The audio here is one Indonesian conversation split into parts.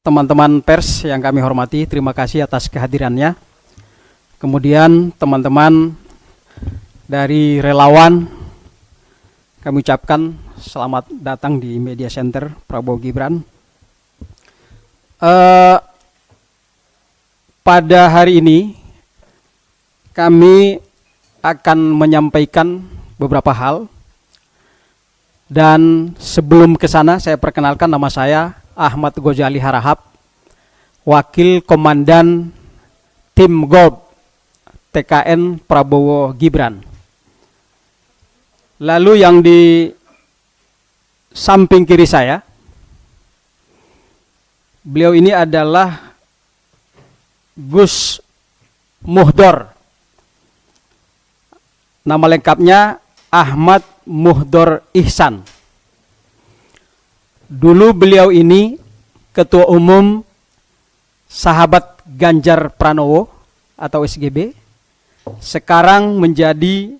teman-teman pers yang kami hormati, terima kasih atas kehadirannya. Kemudian teman-teman dari relawan, kami ucapkan selamat datang di Media Center Prabowo Gibran. Pada hari ini kami akan menyampaikan beberapa hal. Dan sebelum ke sana saya perkenalkan, nama saya Ahmad Ghazali Harahap, Wakil Komandan Tim Golf TKN Prabowo Gibran. Lalu yang di samping kiri saya, beliau ini adalah Gus Muhdor. Nama lengkapnya Ahmad Muhdor Ihsan. Dulu beliau ini Ketua Umum Sahabat Ganjar Pranowo atau SGB. Sekarang menjadi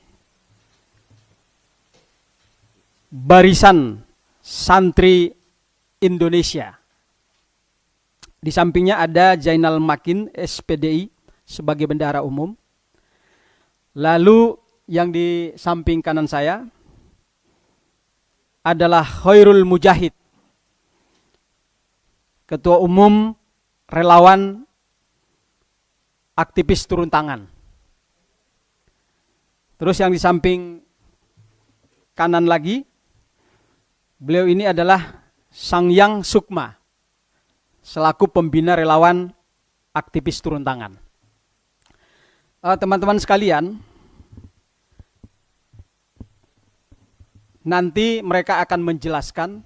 Barisan Santri Indonesia. Di sampingnya ada Zainal Makin SPDI sebagai bendahara umum. Lalu yang di samping kanan saya adalah Khairul Mujahid, Ketua Umum Relawan Aktivis Turun Tangan. Terus yang di samping kanan lagi, beliau ini adalah Sangyang Sukma, selaku pembina relawan aktivis turun tangan. Teman-teman sekalian, nanti mereka akan menjelaskan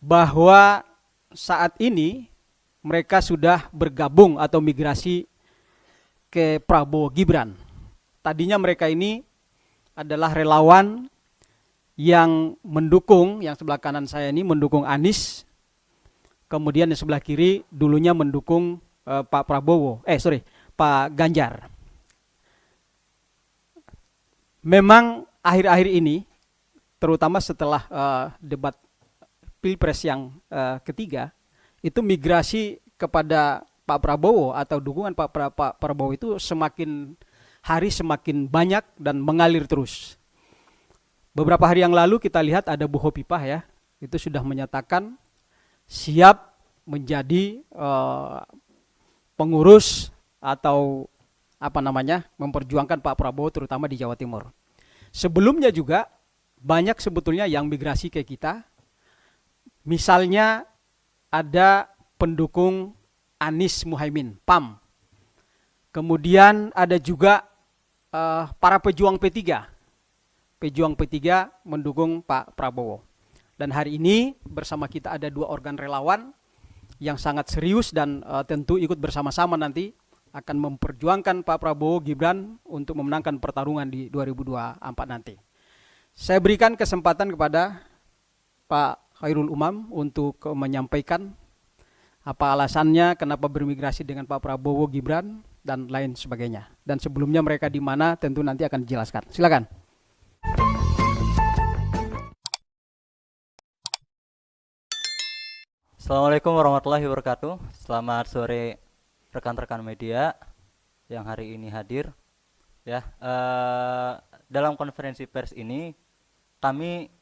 bahwa saat ini mereka sudah bergabung atau migrasi ke Prabowo Gibran. Tadinya mereka ini adalah relawan yang mendukung, yang sebelah kanan saya ini mendukung Anies, kemudian yang sebelah kiri dulunya mendukung Pak Ganjar. Memang akhir-akhir ini, terutama setelah debat Pilpres yang ketiga, itu migrasi kepada Pak Prabowo atau dukungan Pak Prabowo itu semakin hari semakin banyak dan mengalir terus. Beberapa hari yang lalu kita lihat ada Bu Hopipah ya, itu sudah menyatakan siap menjadi pengurus atau memperjuangkan Pak Prabowo terutama di Jawa Timur. Sebelumnya juga banyak sebetulnya yang migrasi ke kita. Misalnya ada pendukung Anies Muhaimin, PAM. Kemudian ada juga para pejuang P3. Pejuang P3 mendukung Pak Prabowo. Dan hari ini bersama kita ada 2 organ relawan yang sangat serius dan tentu ikut bersama-sama nanti akan memperjuangkan Pak Prabowo Gibran untuk memenangkan pertarungan di 2024 nanti. Saya berikan kesempatan kepada Pak Khairul Umam untuk menyampaikan apa alasannya kenapa bermigrasi dengan Pak Prabowo Gibran dan lain sebagainya. Dan sebelumnya mereka di mana tentu nanti akan dijelaskan. Silakan. Assalamualaikum warahmatullahi wabarakatuh. Selamat sore rekan-rekan media yang hari ini hadir. Ya, dalam konferensi pers ini kami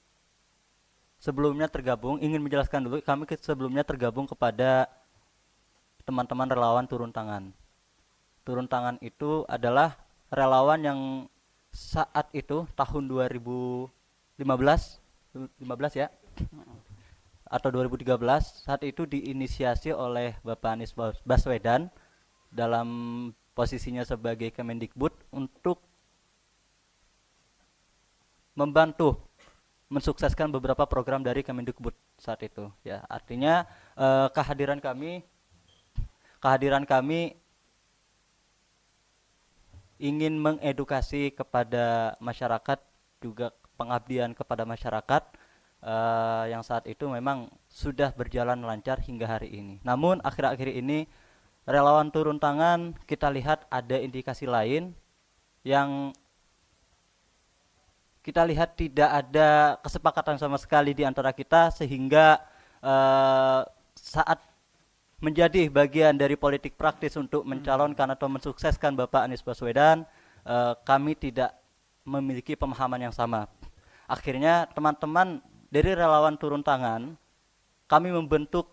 sebelumnya tergabung, ingin menjelaskan dulu, kami sebelumnya tergabung kepada teman-teman relawan turun tangan. Turun tangan itu adalah relawan yang saat itu tahun 2015 ya, atau 2013, saat itu diinisiasi oleh Bapak Anies Baswedan dalam posisinya sebagai Kemendikbud untuk membantu mensukseskan beberapa program dari Kemendikbud saat itu ya. Artinya kehadiran kami ingin mengedukasi kepada masyarakat, juga pengabdian kepada masyarakat yang saat itu memang sudah berjalan lancar hingga hari ini. Namun akhir-akhir ini relawan turun tangan kita lihat ada indikasi lain yang kita lihat tidak ada kesepakatan sama sekali di antara kita, sehingga saat menjadi bagian dari politik praktis untuk mencalonkan atau mensukseskan Bapak Anies Baswedan, kami tidak memiliki pemahaman yang sama. Akhirnya teman-teman dari relawan turun tangan, kami membentuk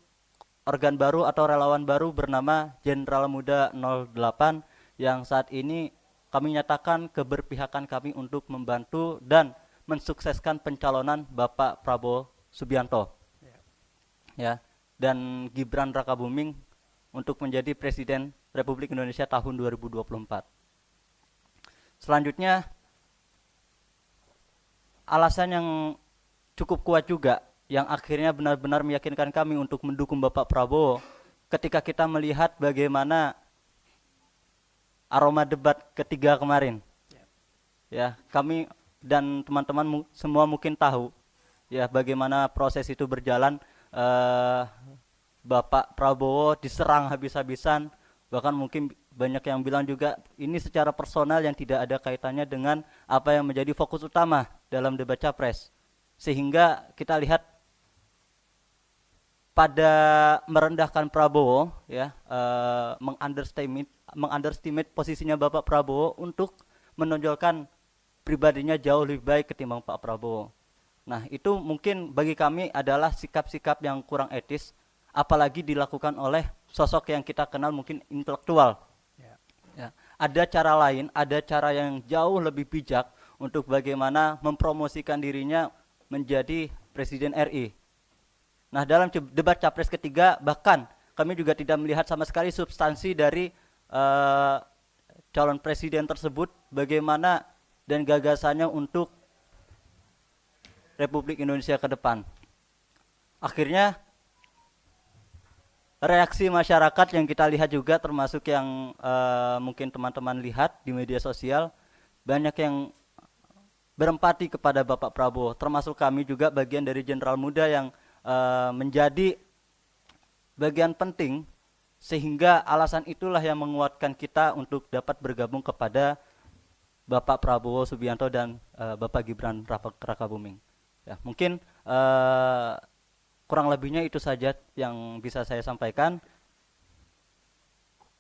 organ baru atau relawan baru bernama Jenderal Muda 08 yang saat ini kami nyatakan keberpihakan kami untuk membantu dan mensukseskan pencalonan Bapak Prabowo Subianto. Ya, dan Gibran Rakabuming untuk menjadi Presiden Republik Indonesia tahun 2024. Selanjutnya, alasan yang cukup kuat juga yang akhirnya benar-benar meyakinkan kami untuk mendukung Bapak Prabowo ketika kita melihat bagaimana aroma debat ketiga kemarin. Ya, kami dan teman-teman semua mungkin tahu ya bagaimana proses itu berjalan. Bapak Prabowo diserang habis-habisan, bahkan mungkin banyak yang bilang juga ini secara personal yang tidak ada kaitannya dengan apa yang menjadi fokus utama dalam debat capres, sehingga kita lihat pada merendahkan Prabowo ya, mengunderestimate posisinya Bapak Prabowo untuk menonjolkan pribadinya jauh lebih baik ketimbang Pak Prabowo. Nah, itu mungkin bagi kami adalah sikap-sikap yang kurang etis, apalagi dilakukan oleh sosok yang kita kenal mungkin intelektual. Ya. Ada cara lain, ada cara yang jauh lebih bijak untuk bagaimana mempromosikan dirinya menjadi Presiden RI. Nah, dalam debat capres ketiga, bahkan kami juga tidak melihat sama sekali substansi dari calon presiden tersebut, bagaimana dan gagasannya untuk Republik Indonesia ke depan. Akhirnya reaksi masyarakat yang kita lihat juga, termasuk yang mungkin teman-teman lihat di media sosial, banyak yang berempati kepada Bapak Prabowo, termasuk kami juga bagian dari Jenderal Muda yang menjadi bagian penting, sehingga alasan itulah yang menguatkan kita untuk dapat bergabung kepada Bapak Prabowo Subianto dan Bapak Gibran Rakabuming. Ya, mungkin kurang lebihnya itu saja yang bisa saya sampaikan.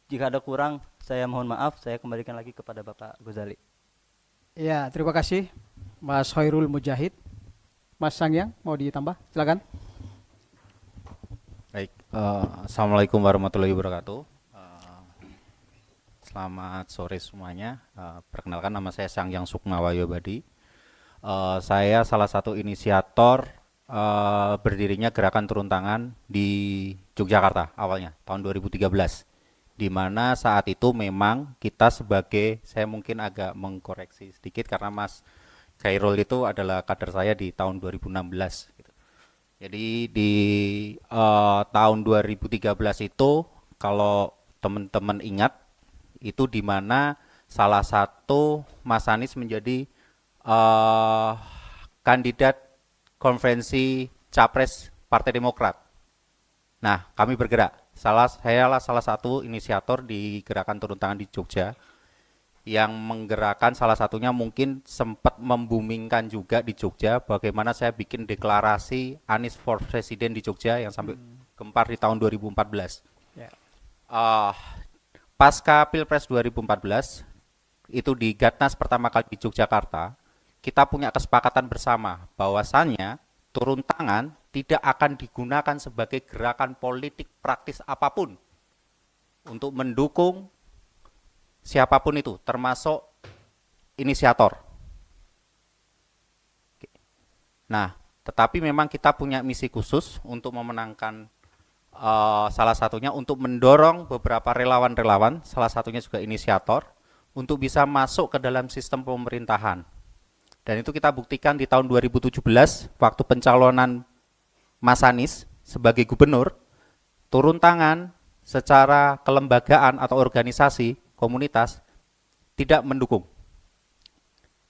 Jika ada kurang, saya mohon maaf. Saya kembalikan lagi kepada Bapak Ghazali. Ya, terima kasih Mas Hoirul Mujahid. Mas Sangyang mau ditambah? Silakan. Baik, Assalamualaikum warahmatullahi wabarakatuh. Selamat sore semuanya. Perkenalkan, nama saya Sangyang Sukmawayo Badi. Saya salah satu inisiator berdirinya gerakan turun tangan di Yogyakarta awalnya tahun 2013, di mana saat itu memang kita sebagai, saya mungkin agak mengkoreksi sedikit karena Mas Khairul itu adalah kader saya di tahun 2016 gitu. Jadi di tahun 2013 itu, kalau teman-teman ingat, itu di mana salah satu Mas Anies menjadi kandidat konferensi capres Partai Demokrat. Nah, kami bergerak. Saya salah satu inisiator di gerakan turun tangan di Jogja, yang menggerakkan, salah satunya mungkin sempat membumingkan juga di Jogja, bagaimana saya bikin deklarasi Anies for Presiden di Jogja yang sampai gempar di tahun 2014. Ya. Pasca Pilpres 2014, itu di Gatnas pertama kali di Yogyakarta, kita punya kesepakatan bersama bahwasannya turun tangan tidak akan digunakan sebagai gerakan politik praktis apapun untuk mendukung siapapun itu, termasuk inisiator. Nah, tetapi memang kita punya misi khusus untuk memenangkan, salah satunya untuk mendorong beberapa relawan-relawan, salah satunya juga inisiator, untuk bisa masuk ke dalam sistem pemerintahan. Dan itu kita buktikan di tahun 2017, waktu pencalonan Mas Anies sebagai gubernur, turun tangan secara kelembagaan atau organisasi, komunitas, tidak mendukung.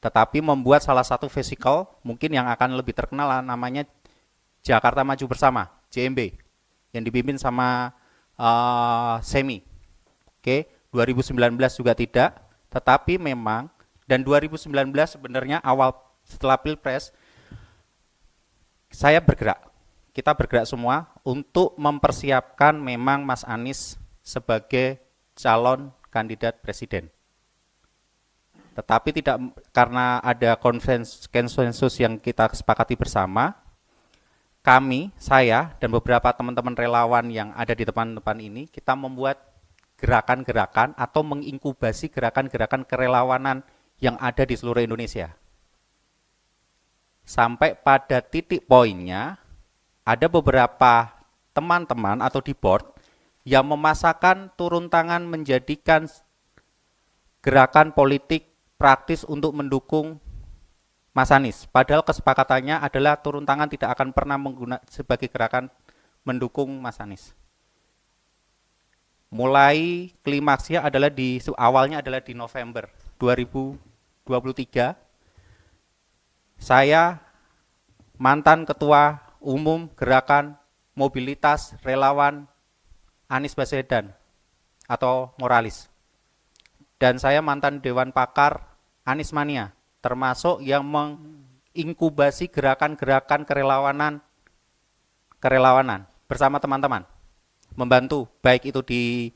Tetapi membuat salah satu vehicle, mungkin yang akan lebih terkenal, namanya Jakarta Maju Bersama, JMB, yang dipimpin sama Semi. Oke, 2019 juga tidak, tetapi memang, dan 2019 sebenarnya awal setelah Pilpres, saya bergerak. kita bergerak semua untuk mempersiapkan memang Mas Anies sebagai calon kandidat presiden. Tetapi tidak, karena ada konsensus yang kita sepakati bersama, kami, saya, dan beberapa teman-teman relawan yang ada di depan-depan ini, kita membuat gerakan-gerakan atau menginkubasi gerakan-gerakan kerelawanan yang ada di seluruh Indonesia. Sampai pada titik poinnya, ada beberapa teman-teman atau di board yang memasakkan turun tangan menjadikan gerakan politik praktis untuk mendukung Mas Anies. Padahal kesepakatannya adalah turun tangan tidak akan pernah menggunakan sebagai gerakan mendukung Mas Anies. Mulai klimaksnya adalah awalnya adalah di November 2023. Saya mantan ketua umum gerakan mobilitas relawan Anies Baswedan atau Moralis. Dan saya mantan Dewan Pakar Anies Mania, termasuk yang menginkubasi gerakan-gerakan kerelawanan bersama teman-teman. Membantu baik itu di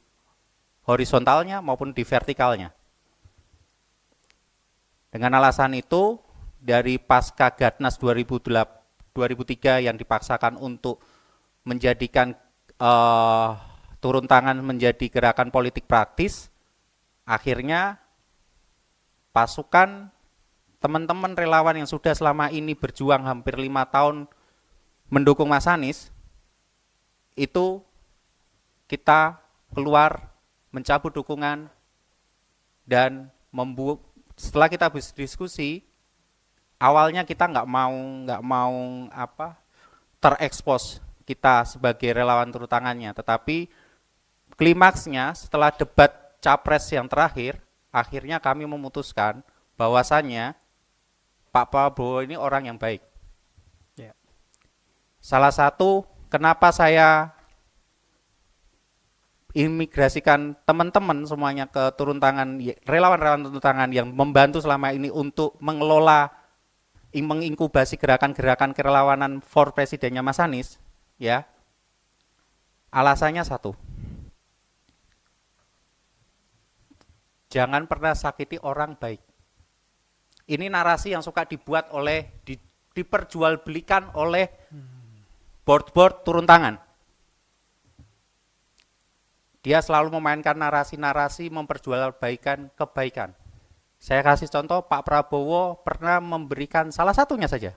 horizontalnya maupun di vertikalnya. Dengan alasan itu, dari pasca Gatnas 2003 yang dipaksakan untuk menjadikan turun tangan menjadi gerakan politik praktis, akhirnya pasukan teman-teman relawan yang sudah selama ini berjuang hampir 5 tahun mendukung Mas Anies, itu kita keluar mencabut dukungan dan setelah kita berdiskusi, awalnya kita nggak mau terekspos kita sebagai relawan turun tangannya, tetapi klimaksnya setelah debat capres yang terakhir, akhirnya kami memutuskan bahwasannya Pak Prabowo ini orang yang baik. Ya. Salah satu kenapa saya imigrasikan teman-teman semuanya ke turun tangan, relawan-relawan turun tangan yang membantu selama ini untuk mengelola, menginkubasi gerakan-gerakan kerelawanan for presidennya Mas Anies, ya. Alasannya satu. Jangan pernah sakiti orang baik. Ini narasi yang suka dibuat oleh, diperjualbelikan oleh board-board turun tangan. Dia selalu memainkan narasi-narasi memperjualbelikan kebaikan. Saya kasih contoh, Pak Prabowo pernah memberikan, salah satunya saja,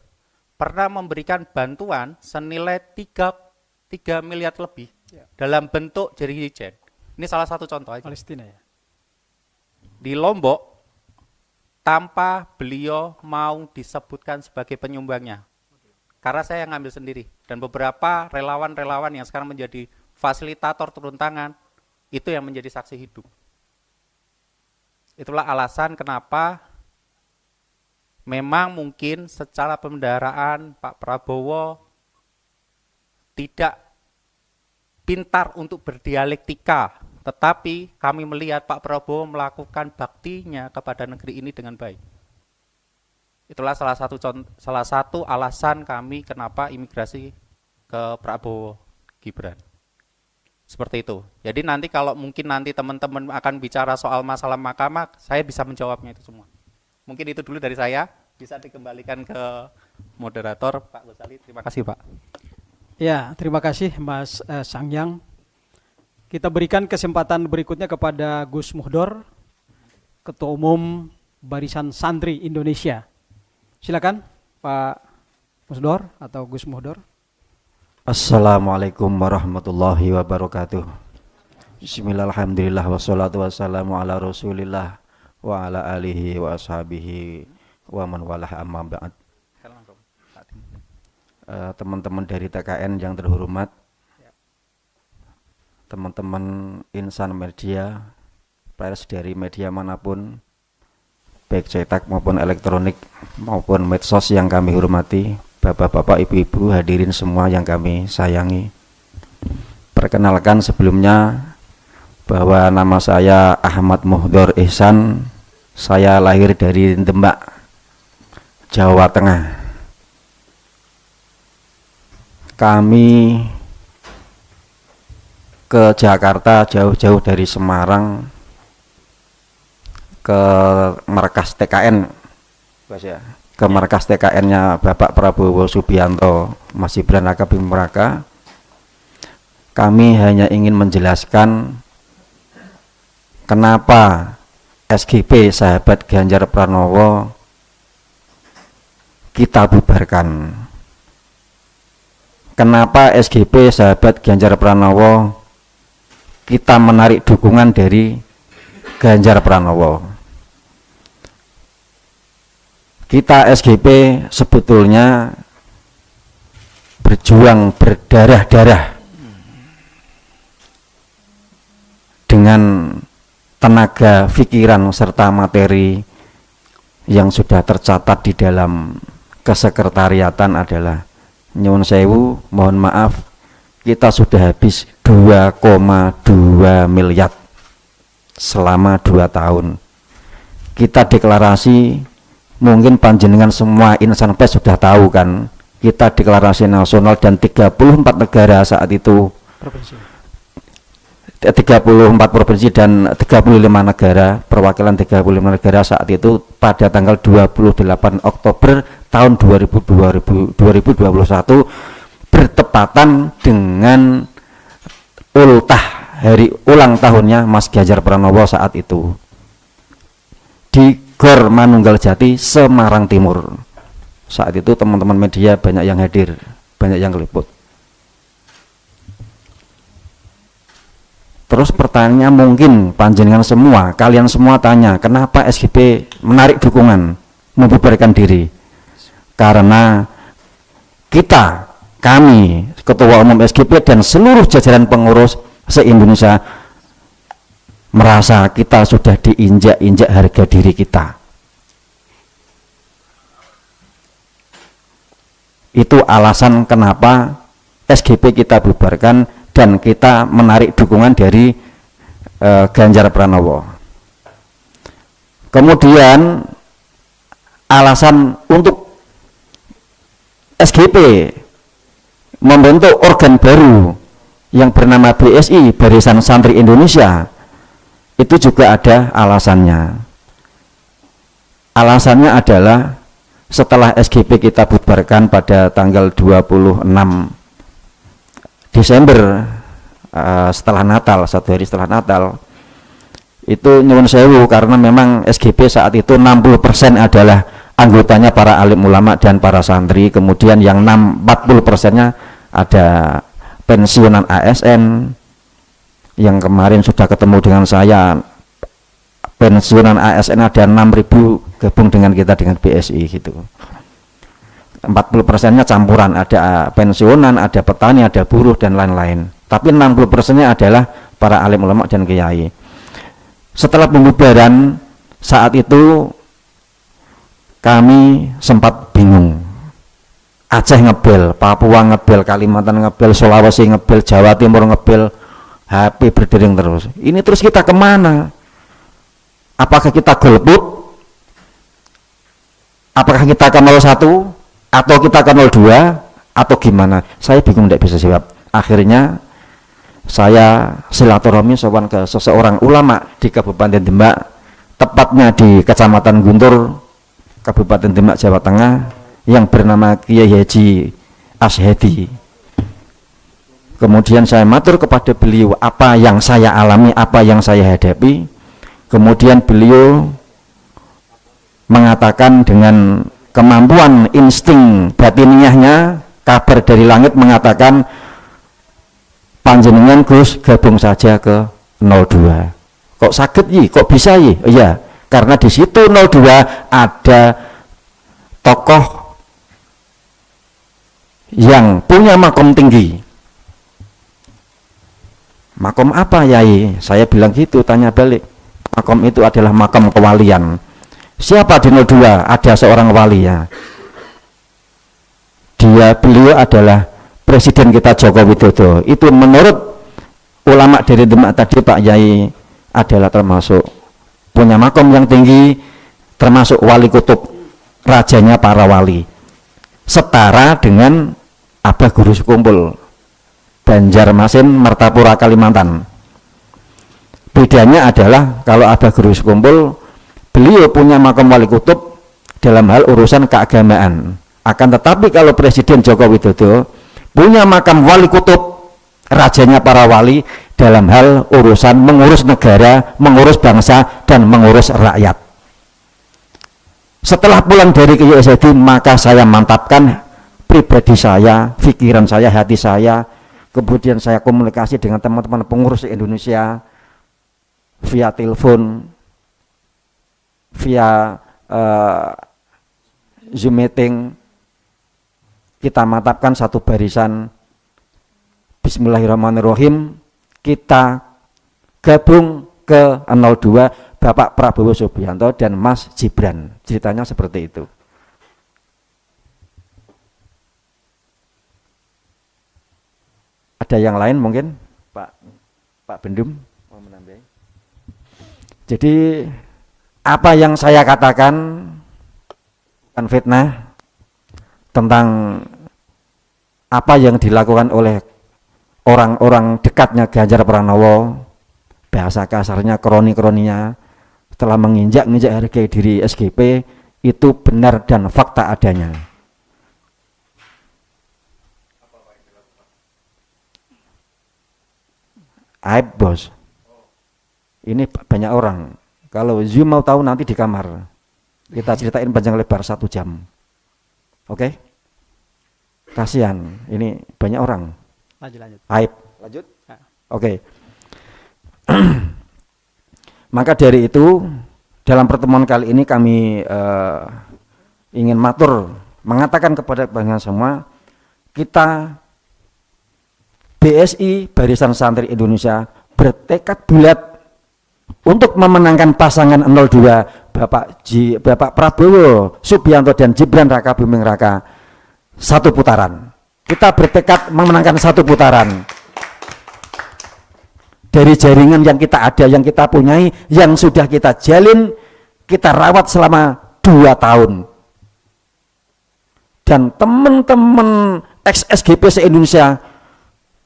pernah memberikan bantuan senilai 3 miliar lebih dalam bentuk jerigen. Ini salah satu contoh aja. Palestina ya. Di Lombok, tanpa beliau mau disebutkan sebagai penyumbangnya. Karena saya yang ngambil sendiri. Dan beberapa relawan-relawan yang sekarang menjadi fasilitator turun tangan, itu yang menjadi saksi hidup. Itulah alasan kenapa memang mungkin secara pembendaraan Pak Prabowo tidak pintar untuk berdialektika, tetapi kami melihat Pak Prabowo melakukan baktinya kepada negeri ini dengan baik. Itulah salah satu alasan kami kenapa imigrasi ke Prabowo Gibran. Seperti itu. Jadi nanti kalau mungkin nanti teman-teman akan bicara soal masalah mahkamah, saya bisa menjawabnya itu semua. Mungkin itu dulu dari saya, bisa dikembalikan ke moderator Pak Gosali. Terima kasih Pak. Ya, terima kasih Mas Sangyang. Kita berikan kesempatan berikutnya kepada Gus Muhdor, Ketua Umum Barisan Santri Indonesia. Silakan Pak Musdor atau Gus Muhdor. Assalamualaikum warahmatullahi wabarakatuh. Bismillahirrahmanirrahim. Wassalatu wassalamu ala rasulillah wa ala alihi wa ashabihi wa man walah amma ba'd. Teman-teman dari TKN yang terhormat, teman-teman insan media, pers dari media manapun, baik cetak maupun elektronik maupun medsos yang kami hormati, bapak-bapak, ibu-ibu, hadirin semua yang kami sayangi. Perkenalkan sebelumnya bahwa nama saya Ahmad Muhdor Ihsan. Saya lahir dari Demak, Jawa Tengah. kami ke Jakarta jauh-jauh dari Semarang ke markas TKN, ke markas TKN-nya Bapak Prabowo Subianto, Mas Gibran Raka Buming Raka. Kami hanya ingin menjelaskan kenapa SGP sahabat Ganjar Pranowo kita bubarkan. Kenapa SGP sahabat Ganjar Pranowo kita menarik dukungan dari Ganjar Pranowo. Kita SGP sebetulnya berjuang berdarah-darah dengan tenaga, pikiran, serta materi yang sudah tercatat di dalam kesekretariatan adalah, nyuwun sewu, mohon maaf, kita sudah habis 2,2 miliar selama 2 tahun. Kita deklarasi, mungkin panjenengan semua insan pers sudah tahu kan, kita deklarasi nasional dan 34 negara saat itu, 34 provinsi dan 35 negara, perwakilan 35 negara saat itu pada tanggal 28 Oktober tahun 2021 bertepatan dengan hari ulang tahunnya Mas Ganjar Pranowo saat itu di Gor Manunggal Jati, Semarang Timur. Saat itu teman-teman media banyak yang hadir, banyak yang meliput. Terus pertanyaannya mungkin panjenengan semua, kalian semua tanya, kenapa SGP menarik dukungan, membubarkan diri? Karena kami, Ketua Umum SGP dan seluruh jajaran pengurus se-Indonesia merasa kita sudah diinjak-injak harga diri kita. Itu alasan kenapa SGP kita bubarkan dan kita menarik dukungan dari Ganjar Pranowo. Kemudian alasan untuk SGP membentuk organ baru yang bernama BSI, Barisan Santri Indonesia, itu juga ada alasannya. Alasannya adalah setelah SGP kita bubarkan pada tanggal 26 Desember, setelah Natal, 1 hari setelah Natal, itu nyuwun sewu, karena memang SGP saat itu 60% adalah anggotanya para alim ulama dan para santri, kemudian yang 40%-nya ada pensiunan ASN, yang kemarin sudah ketemu dengan saya, pensiunan ASN ada 6.000 gabung dengan kita dengan BSI gitu. 40%-nya campuran, ada pensiunan, ada petani, ada buruh dan lain-lain. Tapi 60%-nya adalah para alim ulama dan kiai. Setelah pembubaran saat itu kami sempat bingung. Aceh ngebel, Papua ngebel, Kalimantan ngebel, Sulawesi ngebel, Jawa Timur ngebel, HP berdering terus. Ini terus kita kemana? Apakah kita golput? Apakah kita ke 01? Atau kita ke 02 atau gimana? Saya bingung, tidak bisa jawab. Akhirnya saya silaturahmi sowan ke seseorang ulama di Kabupaten Demak, tepatnya di Kecamatan Guntur, Kabupaten Demak, Jawa Tengah, yang bernama Kiai Haji Ashedi. Kemudian saya matur kepada beliau apa yang saya alami, apa yang saya hadapi. Kemudian beliau mengatakan dengan kemampuan insting batiniahnya, kabar dari langit mengatakan, panjenengan Gus gabung saja ke 02. Kok sakit yi? Kok bisa yi? Iya, karena di situ 02 ada tokoh yang punya makom tinggi. Makom apa yai? Saya bilang gitu, tanya balik. Makom itu adalah makom kewalian. Siapa di 02? Ada seorang wali ya. Beliau adalah Presiden kita Joko Widodo. Itu menurut ulama dari Demak tadi, Pak Yai adalah termasuk punya makom yang tinggi, termasuk wali kutub, rajanya para wali. Setara dengan Abah Guru Sekumpul, Banjarmasin, Martapura, Kalimantan. Bedanya adalah kalau Abah Guru Sekumpul, beliau punya makam wali kutub dalam hal urusan keagamaan. Akan tetapi kalau Presiden Joko Widodo punya makam wali kutub, rajanya para wali dalam hal urusan mengurus negara, mengurus bangsa, dan mengurus rakyat. Setelah pulang dari KYSD, maka saya mantapkan pribadi saya, pikiran saya, hati saya, kemudian saya komunikasi dengan teman-teman pengurus Indonesia via telepon, via Zoom meeting. Kita mantapkan satu barisan, bismillahirrahmanirrahim, kita gabung ke 02 Bapak Prabowo Subianto dan Mas Gibran. Ceritanya seperti itu. Ada yang lain mungkin Pak Bendum mau menambahi? Jadi apa yang saya katakan bukan fitnah, tentang apa yang dilakukan oleh orang-orang dekatnya Ganjar Pranowo, bahasa kasarnya kroni-kroninya, setelah menginjak-injak harga diri SGP, itu benar dan fakta adanya. Aib bos, ini banyak orang. Kalau Zoom mau tahu nanti di kamar, kita ceritain panjang lebar 1 jam. Oke? Kasihan, ini banyak orang. Lanjut. Aib. Lanjut? Ya. Oke. Maka dari itu, dalam pertemuan kali ini kami ingin mengatakan kepada bangsa semua, kita BSI Barisan Santri Indonesia bertekad bulat untuk memenangkan pasangan 02 Bapak Prabowo Subianto dan Gibran Raka Buming Raka 1 putaran. Kita bertekad memenangkan 1 putaran. Dari jaringan yang kita ada, yang kita punyai, yang sudah kita jalin, kita rawat selama 2 tahun. Dan teman-teman ex-SGP se-Indonesia,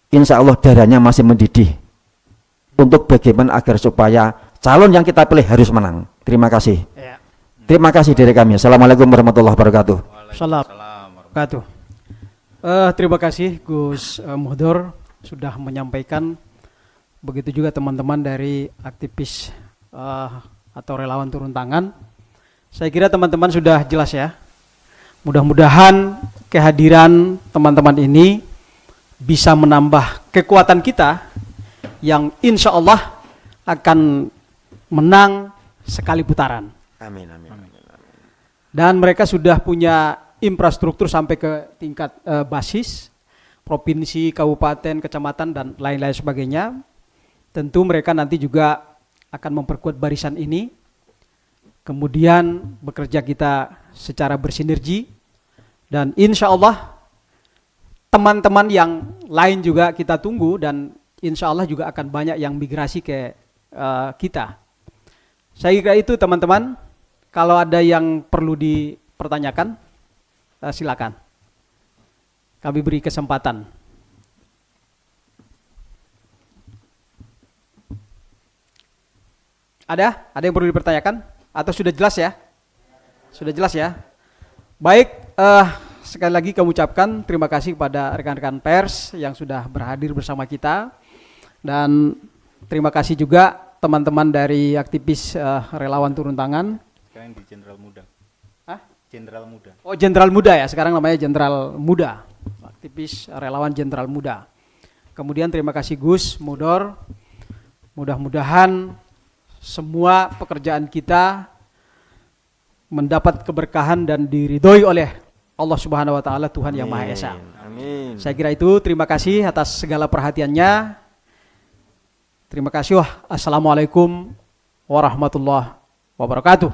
insya Allah darahnya masih mendidih untuk bagaimana agar supaya calon yang kita pilih harus menang. Terima kasih. Ya. Terima kasih dari kami. Assalamualaikum warahmatullahi wabarakatuh. Assalamualaikum. Terima kasih Gus Muhdor sudah menyampaikan. Begitu juga teman-teman dari aktivis atau relawan turun tangan. Saya kira teman-teman sudah jelas ya. Mudah-mudahan kehadiran teman-teman ini bisa menambah kekuatan kita yang insya Allah akan menang sekali putaran. Amin. Dan mereka sudah punya infrastruktur sampai ke tingkat basis, provinsi, kabupaten, kecamatan, dan lain-lain sebagainya. Tentu mereka nanti juga akan memperkuat barisan ini. Kemudian bekerja kita secara bersinergi. Dan insya Allah teman-teman yang lain juga kita tunggu dan insya Allah juga akan banyak yang migrasi ke kita. Saya kira itu teman-teman. Kalau ada yang perlu dipertanyakan, silakan. Kami beri kesempatan. Ada yang perlu dipertanyakan? Atau sudah jelas ya? Sudah jelas ya? Baik, sekali lagi kami ucapkan terima kasih kepada rekan-rekan pers yang sudah berhadir bersama kita. Dan terima kasih juga teman-teman dari aktivis relawan turun tangan. Sekarang di Jenderal Muda. Hah? Jenderal Muda. Oh, Jenderal Muda ya, sekarang namanya Jenderal Muda. Aktivis relawan Jenderal Muda. Kemudian terima kasih Gus Mudor. Mudah-mudahan semua pekerjaan kita mendapat keberkahan dan diridhoi oleh Allah Subhanahu wa taala, Tuhan yang Maha Esa. Amin. Saya kira itu, terima kasih atas segala perhatiannya. Terima kasih. Assalamualaikum warahmatullahi wabarakatuh.